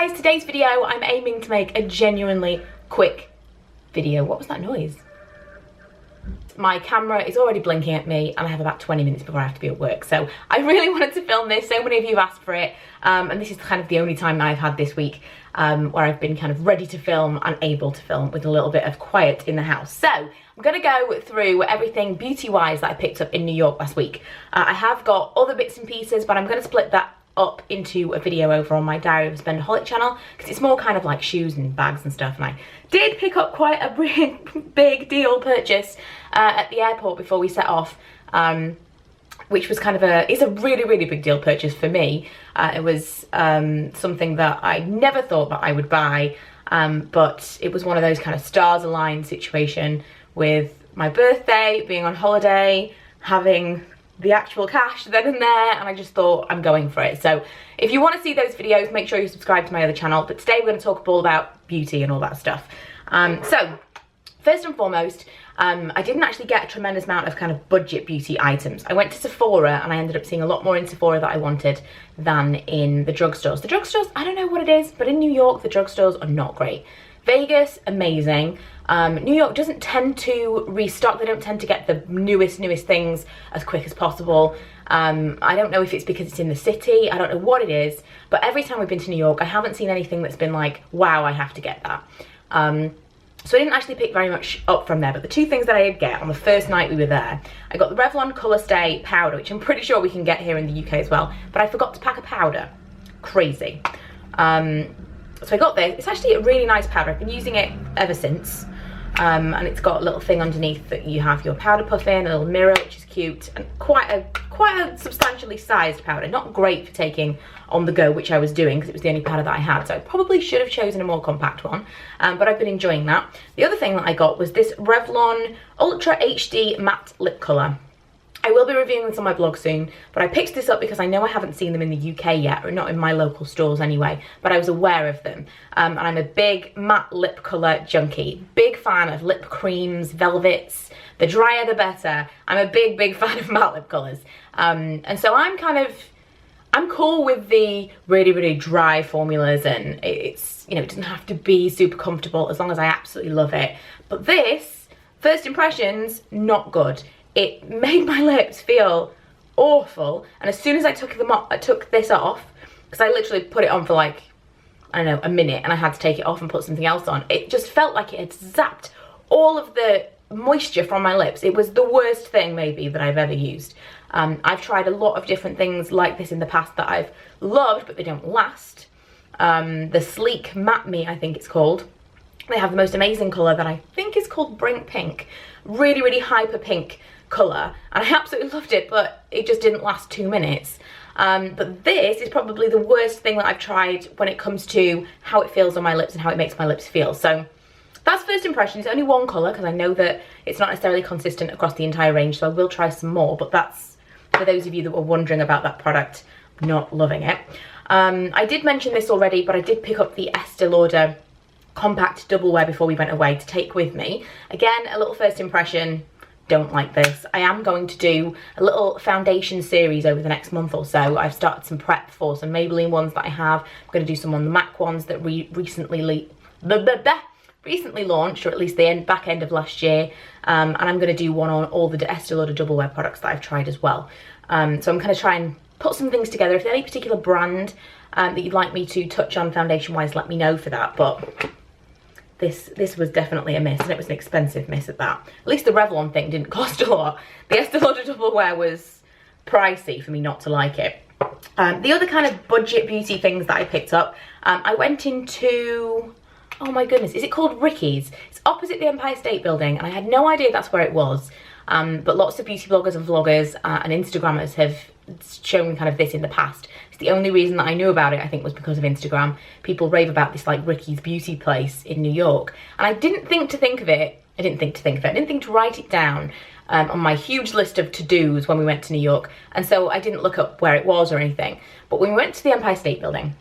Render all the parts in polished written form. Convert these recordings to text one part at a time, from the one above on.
guys, today's video I'm aiming to make a genuinely quick video. What was that noise? My camera is already blinking at me and I have about 20 minutes before I have to be at work, so I really wanted to film this. So many of you have asked for it, and this is kind of the only time that I've had this week where I've been kind of ready to film and able to film with a little bit of quiet in the house. So I'm going to go through everything beauty-wise that I picked up in New York last week. I have got other bits and pieces, but I'm going to split that up into a video over on my Diary of a Spendaholic channel because it's more kind of like shoes and bags and stuff, and I did pick up quite a big deal purchase at the airport before we set off, which was kind of it's a really big deal purchase for me. It was something that I never thought that I would buy, but it was one of those kind of stars aligned situation with my birthday, being on holiday, having the actual cash then and there, and I just thought I'm going for it. So if you want to see those videos, make sure you subscribe to my other channel, but today we're going to talk all about beauty and all that stuff. So first and foremost, I didn't actually get a tremendous amount of kind of budget beauty items. I went to Sephora and I ended up seeing a lot more in Sephora that I wanted than in the drugstores. The drugstores, I don't know what it is, but in New York the drugstores are not great. Vegas, amazing. New York doesn't tend to restock. They don't tend to get the newest things as quick as possible. I don't know if it's because it's in the city. I don't know what it is, but every time we've been to New York, I haven't seen anything that's been like, wow, I have to get that. So I didn't actually pick very much up from there, but the two things that I did get on the first night we were there, I got the Revlon Colour Stay powder, which I'm pretty sure we can get here in the UK as well, but I forgot to pack a powder. Crazy. So I got this. It's actually a really nice powder. I've been using it ever since. And it's got a little thing underneath that you have your powder puff in, a little mirror, which is cute, and quite a substantially sized powder. Not great for taking on the go, which I was doing because it was the only powder that I had, so I probably should have chosen a more compact one, but I've been enjoying that. The other thing that I got was this Revlon Ultra HD Matte Lip Colour. I will be reviewing this on my blog soon, but I picked this up because I know I haven't seen them in the UK yet, or not in my local stores anyway, but I was aware of them. And I'm a big matte lip colour junkie. Big fan of lip creams, velvets. The drier the better. I'm a big fan of matte lip colours. And so I'm cool with the really dry formulas, and it's, you know, it doesn't have to be super comfortable as long as I absolutely love it. But this, first impressions, not good. It made my lips feel awful, and as soon as I took this off, because I literally put it on for like, I don't know, a minute, and I had to take it off and put something else on, it just felt like it had zapped all of the moisture from my lips. It was the worst thing maybe that I've ever used. I've tried a lot of different things like this in the past that I've loved, but they don't last. The Sleek Matte Me, I think it's called. They have the most amazing colour that I think is called Brink Pink. Really hyper pink colour, and I absolutely loved it, but it just didn't last 2 minutes. But this is probably the worst thing that I've tried when it comes to how it feels on my lips and how it makes my lips feel. So that's first impression. It's only one colour because I know that it's not necessarily consistent across the entire range, so I will try some more, but that's for those of you that were wondering about that product. Not loving it. I did mention this already, but I did pick up the Estee Lauder compact double wear before we went away to take with me. Again, a little first impression, don't like this. I am going to do a little foundation series over the next month or so. I've started some prep for some Maybelline ones that I have. I'm going to do some on the MAC ones that recently launched, or at least the back end of last year, and I'm going to do one on all the Estee Lauder double wear products that I've tried as well. So I'm going to try and put some things together. If there's any particular brand that you'd like me to touch on foundation wise, let me know for that, but this was definitely a miss, and it was an expensive miss at that. At least the Revlon thing didn't cost a lot. The Estee Lauder double wear was pricey for me not to like it. The other kind of budget beauty things that I picked up, I went into, oh my goodness, is it called Ricky's? It's opposite the Empire State Building, and I had no idea that's where it was. But lots of beauty bloggers and vloggers and Instagrammers have shown me kind of this in the past. It's the only reason that I knew about it, I think, was because of Instagram. People rave about this like Ricky's beauty place in New York, and I didn't think to think of it. I didn't think to write it down on my huge list of to-dos when we went to New York, and so I didn't look up where it was or anything. But when we went to the Empire State Building,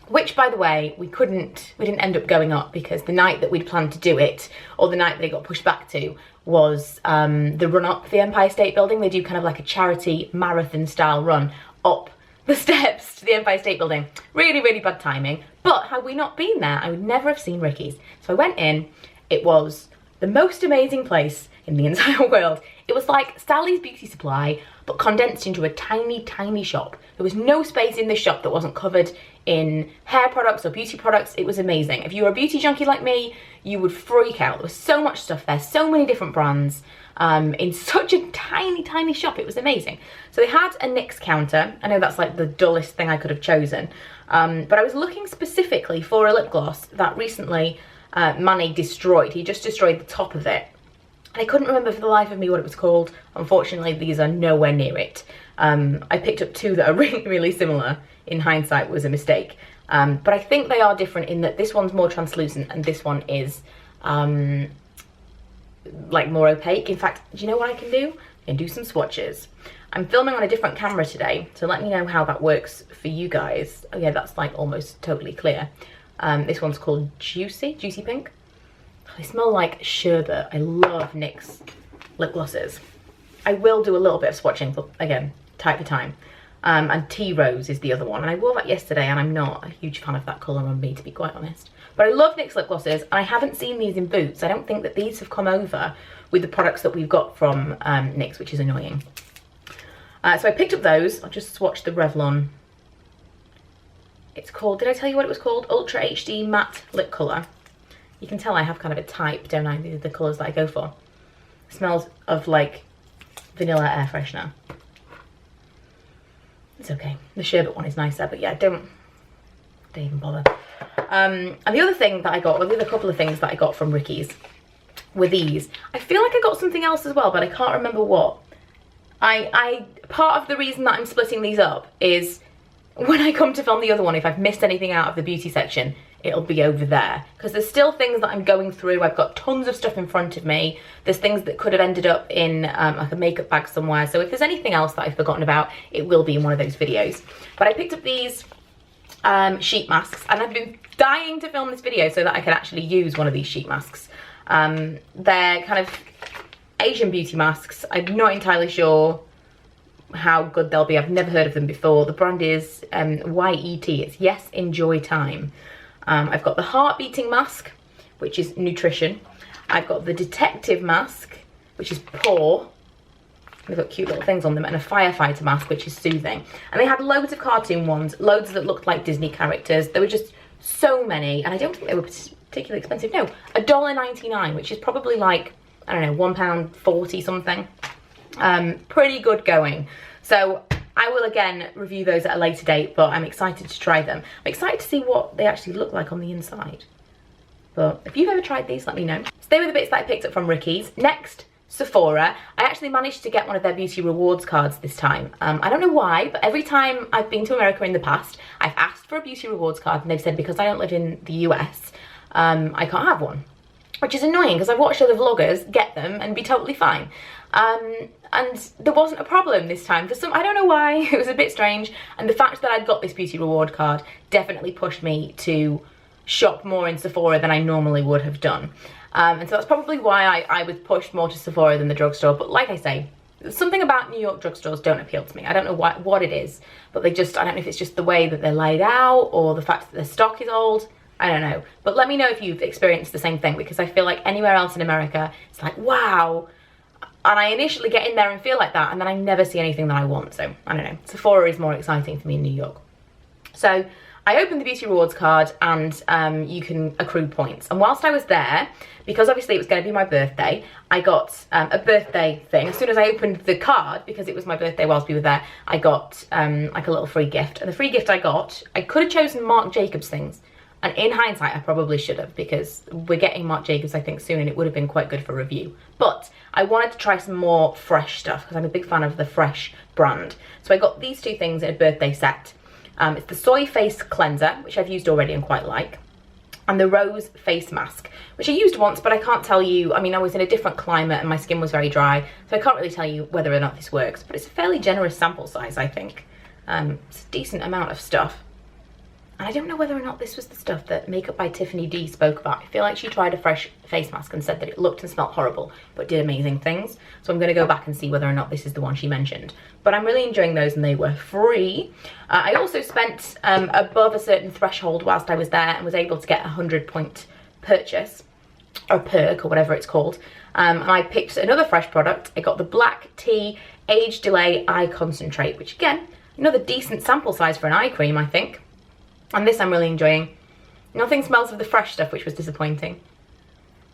which, by the way, we didn't end up going up because the night that we'd planned to do it, or the night that it got pushed back to, was the run up the Empire State Building. They do kind of like a charity marathon style run up the steps to the Empire State Building. Really, really bad timing. But had we not been there, I would never have seen Ricky's. So I went in. It was the most amazing place in the entire world. It was like Sally's Beauty Supply, but condensed into a tiny, tiny shop. There was no space in this shop that wasn't covered in hair products or beauty products. It was amazing. If you were a beauty junkie like me, you would freak out. There was so much stuff there, so many different brands, in such a tiny, tiny shop. It was amazing. So they had a NYX counter. I know that's like the dullest thing I could have chosen. But I was looking specifically for a lip gloss that recently Manny destroyed. He just destroyed the top of it. I couldn't remember for the life of me what it was called. Unfortunately, these are nowhere near it. I picked up two that are really, really similar. In hindsight, was a mistake. But I think they are different in that this one's more translucent and this one is like more opaque. In fact, do you know what I can do? I can do some swatches. I'm filming on a different camera today, so let me know how that works for you guys. Oh yeah, that's like almost totally clear. This one's called Juicy Pink. They smell like sherbet. I love NYX lip glosses. I will do a little bit of swatching, but again, tight for time. And Tea Rose is the other one. And I wore that yesterday and I'm not a huge fan of that colour on me, to be quite honest. But I love NYX lip glosses and I haven't seen these in Boots. I don't think that these have come over with the products that we've got from NYX, which is annoying. So I picked up those. I'll just swatch the Revlon. It's called, did I tell you what it was called? Ultra HD Matte Lip Colour. You can tell I have kind of a type, don't I? These are the colours that I go for. It smells of like vanilla air freshener. It's okay. The sherbet one is nicer, but yeah, don't even bother. And the other thing that I got, well, the other couple of things that I got from Ricky's were these. I feel like I got something else as well, but I can't remember what. Part of the reason that I'm splitting these up is when I come to film the other one, if I've missed anything out of the beauty section, it'll be over there. Because there's still things that I'm going through. I've got tons of stuff in front of me. There's things that could have ended up in like a makeup bag somewhere. So if there's anything else that I've forgotten about, it will be in one of those videos. But I picked up these sheet masks and I've been dying to film this video so that I can actually use one of these sheet masks. They're kind of Asian beauty masks. I'm not entirely sure how good they'll be. I've never heard of them before. The brand is YET. It's Yes Enjoy Time. I've got the heart beating mask, which is nutrition. I've got the detective mask, which is pour. They've got cute little things on them, and a firefighter mask, which is soothing. And they had loads of cartoon ones, loads that looked like Disney characters. There were just so many, and I don't think they were particularly expensive. No, $1.99, which is probably like, I don't know, £1.40 something. Pretty good going. So I will again review those at a later date, but I'm excited to try them. I'm excited to see what they actually look like on the inside. But if you've ever tried these, let me know. So they were the bits that I picked up from Ricky's. Next, Sephora. I actually managed to get one of their beauty rewards cards this time. I don't know why, but every time I've been to America in the past, I've asked for a beauty rewards card and they've said because I don't live in the US, I can't have one. Which is annoying because I've watched other vloggers get them and be totally fine. And there wasn't a problem this time. For some, I don't know why, it was a bit strange. And the fact that I'd got this beauty reward card definitely pushed me to shop more in Sephora than I normally would have done. And so that's probably why I was pushed more to Sephora than the drugstore. But like I say, something about New York drugstores don't appeal to me. I don't know what it is, but they just, I don't know if it's just the way that they're laid out or the fact that their stock is old. I don't know. But let me know if you've experienced the same thing, because I feel like anywhere else in America, it's like, wow. And I initially get in there and feel like that, and then I never see anything that I want. So, I don't know. Sephora is more exciting for me in New York. So, I opened the beauty rewards card and you can accrue points. And whilst I was there, because obviously it was going to be my birthday, I got a birthday thing. As soon as I opened the card, because it was my birthday whilst we were there, I got like a little free gift. And the free gift I got, I could have chosen Marc Jacobs things. And in hindsight, I probably should have, because we're getting Marc Jacobs, I think, soon, and it would have been quite good for review. But I wanted to try some more fresh stuff, because I'm a big fan of the Fresh brand. So I got these two things in a birthday set. It's the Soy Face Cleanser, which I've used already and quite like, and the Rose Face Mask, which I used once, but I can't tell you, I mean, I was in a different climate and my skin was very dry, so I can't really tell you whether or not this works, but it's a fairly generous sample size, I think. It's a decent amount of stuff. And I don't know whether or not this was the stuff that Makeup by Tiffany D spoke about. I feel like she tried a fresh face mask and said that it looked and smelled horrible, but did amazing things. So I'm going to go back and see whether or not this is the one she mentioned. But I'm really enjoying those, and they were free. I also spent above a certain threshold whilst I was there and was able to get a 100-point purchase, or perk, or whatever it's called. And I picked another fresh product. I got the Black Tea Age Delay Eye Concentrate, which again, another decent sample size for an eye cream, I think. And this I'm really enjoying. Nothing smells of the fresh stuff, which was disappointing.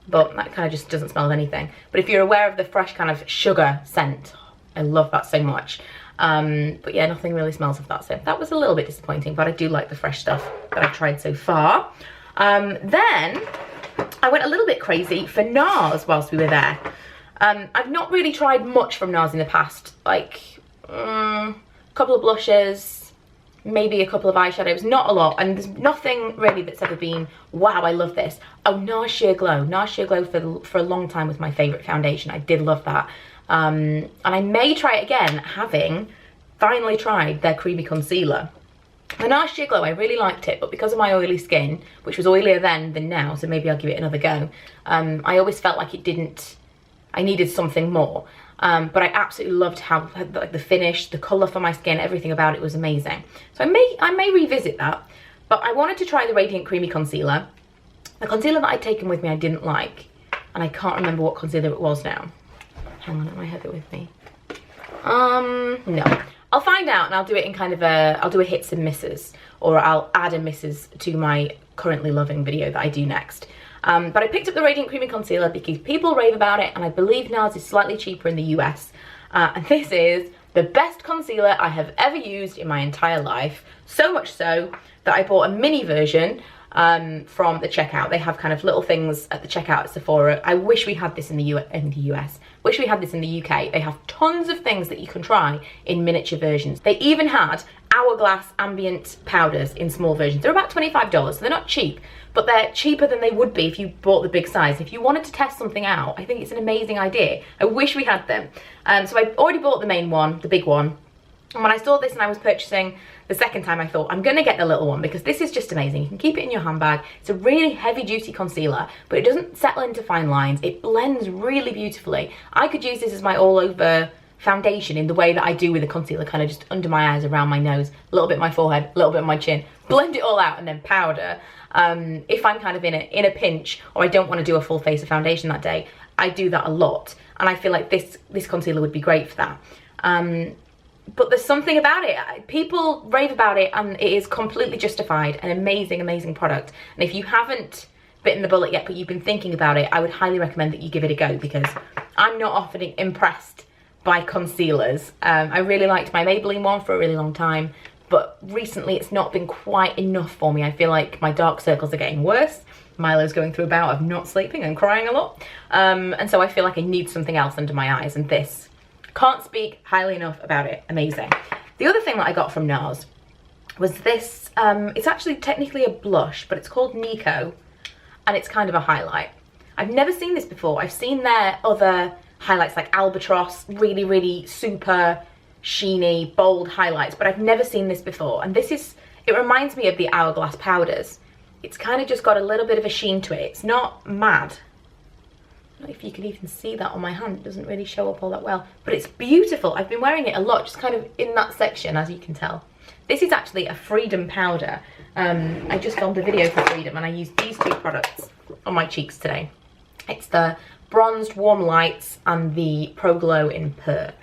But that kind of just doesn't smell of anything. But if you're aware of the fresh kind of sugar scent, I love that so much. But yeah, nothing really smells of that. So that was a little bit disappointing, but I do like the fresh stuff that I've tried so far. Then I went a little bit crazy for Nars whilst we were there. I've not really tried much from Nars in the past. Like, a couple of blushes, maybe a couple of eyeshadows, not a lot, and there's nothing really that's ever been, wow, I love this. Oh, Nars Sheer Glow. Nars Sheer Glow for a long time was my favourite foundation. I did love that. And I may try it again, having finally tried their creamy concealer. The Nars Sheer Glow, I really liked it, but because of my oily skin, which was oilier then than now, so maybe I'll give it another go, I always felt like I needed something more. But I absolutely loved how, like, the finish, the colour for my skin, everything about it was amazing. So I may revisit that. But I wanted to try the Radiant Creamy Concealer. The concealer that I'd taken with me I didn't like, and I can't remember what concealer it was now. Hang on, I might have it with me. No. I'll find out, and I'll do it in kind of I'll do a hits and misses, or I'll add a misses to my currently loving video that I do next. But I picked up the Radiant Creamy Concealer because people rave about it, and I believe Nars is slightly cheaper in the US. And this is the best concealer I have ever used in my entire life. So much so that I bought a mini version from the checkout. They have kind of little things at the checkout at Sephora. I wish we had this in the US. Wish we had this in the UK. They have tons of things that you can try in miniature versions. They even had Hourglass ambient powders in small versions. They're about $25, so they're not cheap, but they're cheaper than they would be if you bought the big size. If you wanted to test something out, I think it's an amazing idea. I wish we had them. So I already bought the main one, the big one. And when I saw this and I was purchasing the second time, I thought, I'm going to get the little one because this is just amazing. You can keep it in your handbag. It's a really heavy duty concealer, but it doesn't settle into fine lines. It blends really beautifully. I could use this as my all over foundation in the way that I do with the concealer, kind of just under my eyes, around my nose, a little bit my forehead, a little bit my chin, blend it all out and then powder. If I'm kind of in a pinch, or I don't want to do a full face of foundation that day, I do that a lot. And I feel like this concealer would be great for that. But there's something about it. People rave about it, and it is completely justified. An amazing, amazing product. And if you haven't bitten the bullet yet, but you've been thinking about it, I would highly recommend that you give it a go, because I'm not often impressed by concealers. I really liked my Maybelline one for a really long time, but recently it's not been quite enough for me. I feel like my dark circles are getting worse. Milo's going through a bout of not sleeping and crying a lot. And so I feel like I need something else under my eyes, and this, can't speak highly enough about it. Amazing. The other thing that I got from Nars was this, it's actually technically a blush, but it's called Nico, and it's kind of a highlight. I've never seen this before. I've seen their other highlights like Albatross, really, really super sheeny, bold highlights, but I've never seen this before. And this is, it reminds me of the Hourglass powders. It's kind of just got a little bit of a sheen to it. It's not mad. I don't know if you can even see that on my hand. It doesn't really show up all that well, but it's beautiful. I've been wearing it a lot, just kind of in that section, as you can tell. This is actually a Freedom powder. I just filmed a video for Freedom, and I used these two products on my cheeks today. It's the Bronzed Warm Lights and the Pro Glow in Pearl.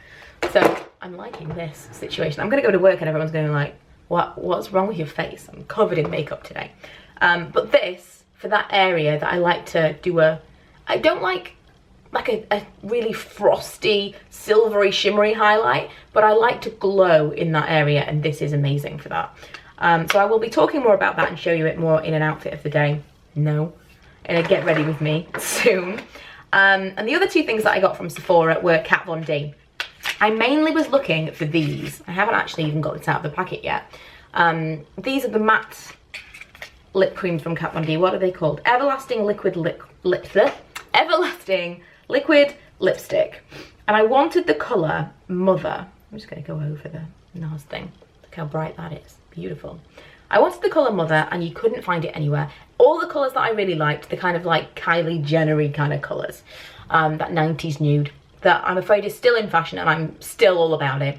So I'm liking this situation. I'm gonna go to work and everyone's going to be like, what's wrong with your face? I'm covered in makeup today. But this, for that area that I like to do I don't like a really frosty, silvery, shimmery highlight, but I like to glow in that area, and this is amazing for that. So I will be talking more about that and show you it more in an outfit of the day. No. Get ready with me soon. And the other two things that I got from Sephora were Kat Von D. I mainly was looking for these. I haven't actually even got this out of the packet yet. These are the matte lip creams from Kat Von D. What are they called? Everlasting Liquid Everlasting Liquid Lipstick. And I wanted the colour Mother. I'm just going to go over the Nars thing. Look how bright that is. Beautiful. I wanted the colour Mother and you couldn't find it anywhere. All the colours that I really liked, the kind of like Kylie Jenner-y kind of colours, that 90s nude, that I'm afraid is still in fashion and I'm still all about it.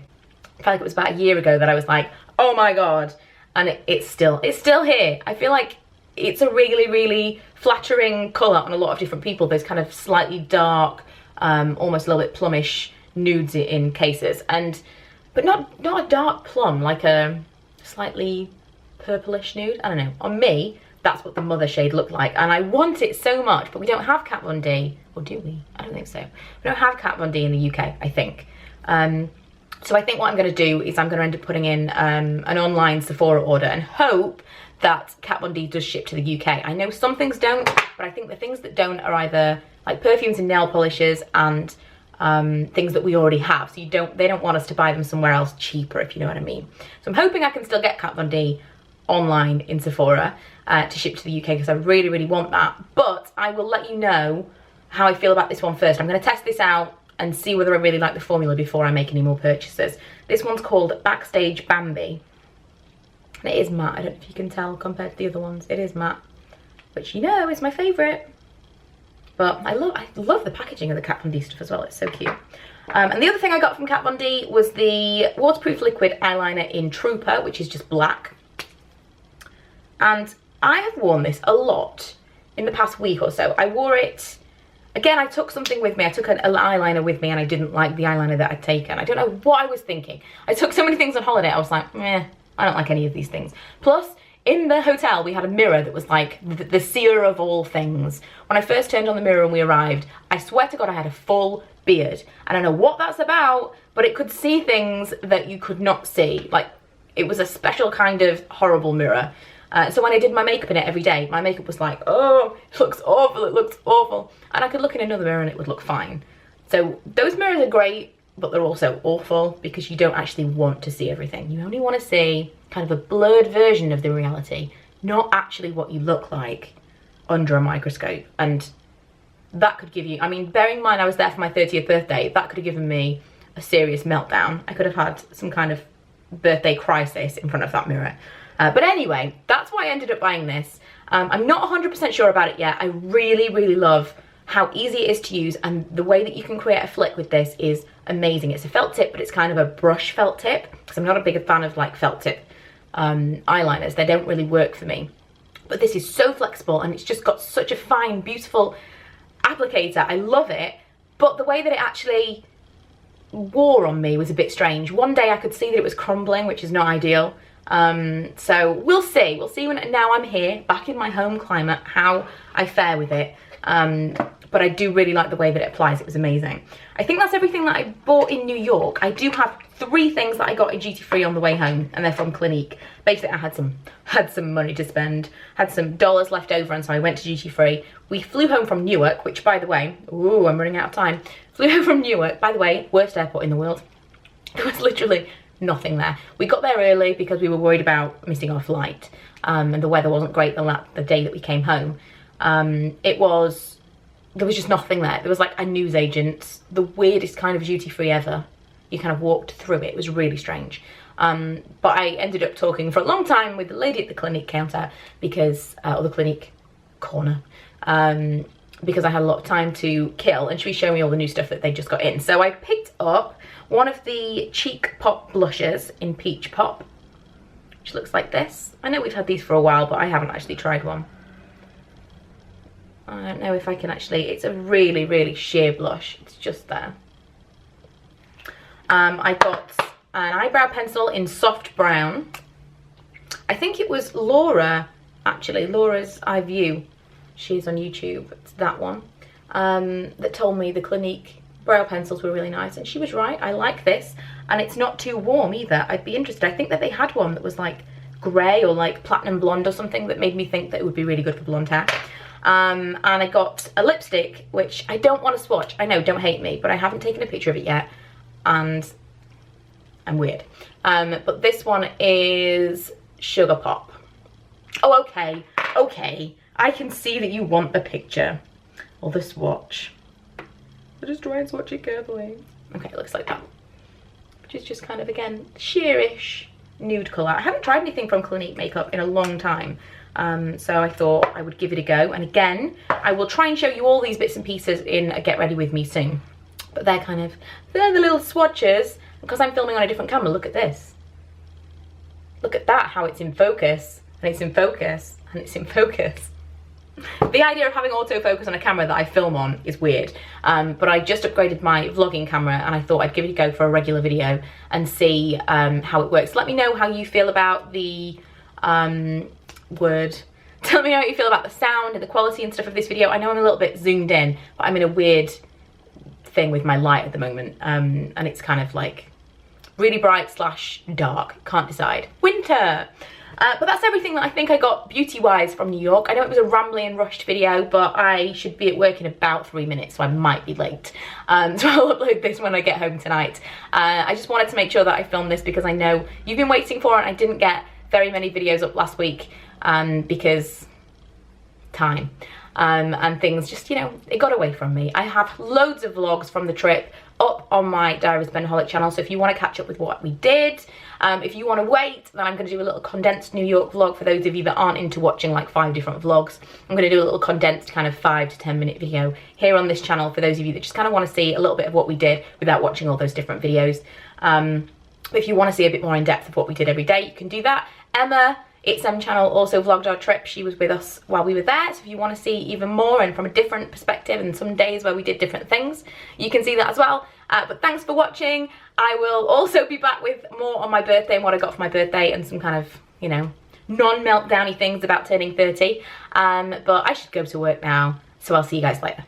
I feel like it was about a year ago that I was like, oh my God, and it's still here. I feel like it's a really, really flattering colour on a lot of different people. There's kind of slightly dark, almost a little bit plummish nudes in cases, but not a dark plum, like a slightly purplish nude. I don't know. On me, that's what the Mother shade looked like, and I want it so much, but we don't have Kat Von D, or do we? I don't think so. We don't have Kat Von D in the UK, I think. So I think what I'm going to do is I'm going to end up putting in an online Sephora order and hope that Kat Von D does ship to the UK. I know some things don't, but I think the things that don't are either like perfumes and nail polishes and things that we already have. So they don't want us to buy them somewhere else cheaper, if you know what I mean. So I'm hoping I can still get Kat Von D online in Sephora to ship to the UK, because I really, really want that. But I will let you know how I feel about this one first. I'm going to test this out and see whether I really like the formula before I make any more purchases. This one's called Backstage Bambi. And it is matte. I don't know if you can tell compared to the other ones. It is matte, which you know is my favourite. But I love the packaging of the Kat Von D stuff as well. It's so cute. And the other thing I got from Kat Von D was the waterproof liquid eyeliner in Trooper, which is just black. And I have worn this a lot in the past week or so. I wore it, again, I took something with me. I took an eyeliner with me and I didn't like the eyeliner that I'd taken. I don't know what I was thinking. I took so many things on holiday. I was like, meh, I don't like any of these things. Plus, in the hotel, we had a mirror that was like the seer of all things. When I first turned on the mirror and we arrived, I swear to God I had a full beard. I don't know what that's about, but it could see things that you could not see. Like, it was a special kind of horrible mirror. So when I did my makeup in it every day, my makeup was like, oh, it looks awful, it looks awful. And I could look in another mirror and it would look fine. So those mirrors are great, but they're also awful because you don't actually want to see everything. You only want to see kind of a blurred version of the reality, not actually what you look like under a microscope. And that could give you, I mean, bearing in mind I was there for my 30th birthday, that could have given me a serious meltdown. I could have had some kind of birthday crisis in front of that mirror. But anyway, that's why I ended up buying this. I'm not 100% sure about it yet. I really, really love how easy it is to use, and the way that you can create a flick with this is amazing. It's a felt tip, but it's kind of a brush felt tip, because I'm not a big fan of like felt tip eyeliners. They don't really work for me. But this is so flexible and it's just got such a fine, beautiful applicator. I love it, but the way that it actually wore on me was a bit strange. One day I could see that it was crumbling, which is not ideal. So we'll see when now I'm here back in my home climate how I fare with it. But I do really like the way that it applies. It was amazing. I think that's everything that I bought in New York. I do have 3 things that I got in duty free on the way home, and they're from Clinique. Basically, I had some money to spend, had some dollars left over, and so I went to duty free. We flew home from Newark, which, by the way, ooh, I'm running out of time. Flew home from Newark, by the way, worst airport in the world. There was literally nothing there. We got there early because we were worried about missing our flight, and the weather wasn't great the day that we came home. There was just nothing there. There was like a newsagent, the weirdest kind of duty free ever. You kind of walked through it. It was really strange. But I ended up talking for a long time with the lady at the Clinique counter because, or the Clinique corner, because I had a lot of time to kill, and she was showing me all the new stuff that they just got in. So I picked up one of the Cheek Pop blushes in Peach Pop, which looks like this. I know we've had these for a while, but I haven't actually tried one. I don't know if I can actually, it's a really, really sheer blush. It's just there. I got an eyebrow pencil in soft brown. I think it was Laura, actually, Laura's Eye View. She's on YouTube, it's that one, that told me the Clinique brow pencils were really nice, and she was right. I like this, and it's not too warm either. I'd be interested. I think that they had one that was like grey or like platinum blonde or something that made me think that it would be really good for blonde hair. And I got a lipstick, which I don't want to swatch. I know, don't hate me, but I haven't taken a picture of it yet, and I'm weird. But this one is Sugar Pop. Oh, okay, okay. I can see that you want the picture or the swatch. So just try and swatch it carefully. Okay, it looks like that. Which is just kind of, again, sheerish, nude colour. I haven't tried anything from Clinique makeup in a long time. So I thought I would give it a go. And again, I will try and show you all these bits and pieces in a Get Ready With Me soon. But they're the little swatches. Because I'm filming on a different camera, look at this. Look at that, how it's in focus, and it's in focus, and it's in focus. The idea of having autofocus on a camera that I film on is weird, but I just upgraded my vlogging camera and I thought I'd give it a go for a regular video and see how it works. Let me know how you feel about the tell me how you feel about the sound and the quality and stuff of this video. I know I'm a little bit zoomed in, but I'm in a weird thing with my light at the moment, and it's kind of like really bright / dark, can't decide. Winter! But that's everything that I think I got beauty-wise from New York. I know it was a rambling and rushed video, but I should be at work in about 3 minutes, so I might be late. So I'll upload this when I get home tonight. I just wanted to make sure that I filmed this because I know you've been waiting for it, and I didn't get very many videos up last week because time. And things just, you know, it got away from me. I have loads of vlogs from the trip up on my Diary of a Spendaholic channel, so if you want to catch up with what we did, if you want to wait, then I'm going to do a little condensed New York vlog for those of you that aren't into watching like 5 different vlogs. I'm going to do a little condensed kind of 5 to 10 minute video here on this channel for those of you that just kind of want to see a little bit of what we did without watching all those different videos. If you want to see a bit more in depth of what we did every day, you can do that. Emma, ItsEmChannel, also vlogged our trip. She was with us while we were there, so if you want to see even more and from a different perspective and some days where we did different things, you can see that as well. But thanks for watching. I will also be back with more on my birthday and what I got for my birthday and some kind of, you know, non-meltdowny things about turning 30. But I should go to work now, so I'll see you guys later.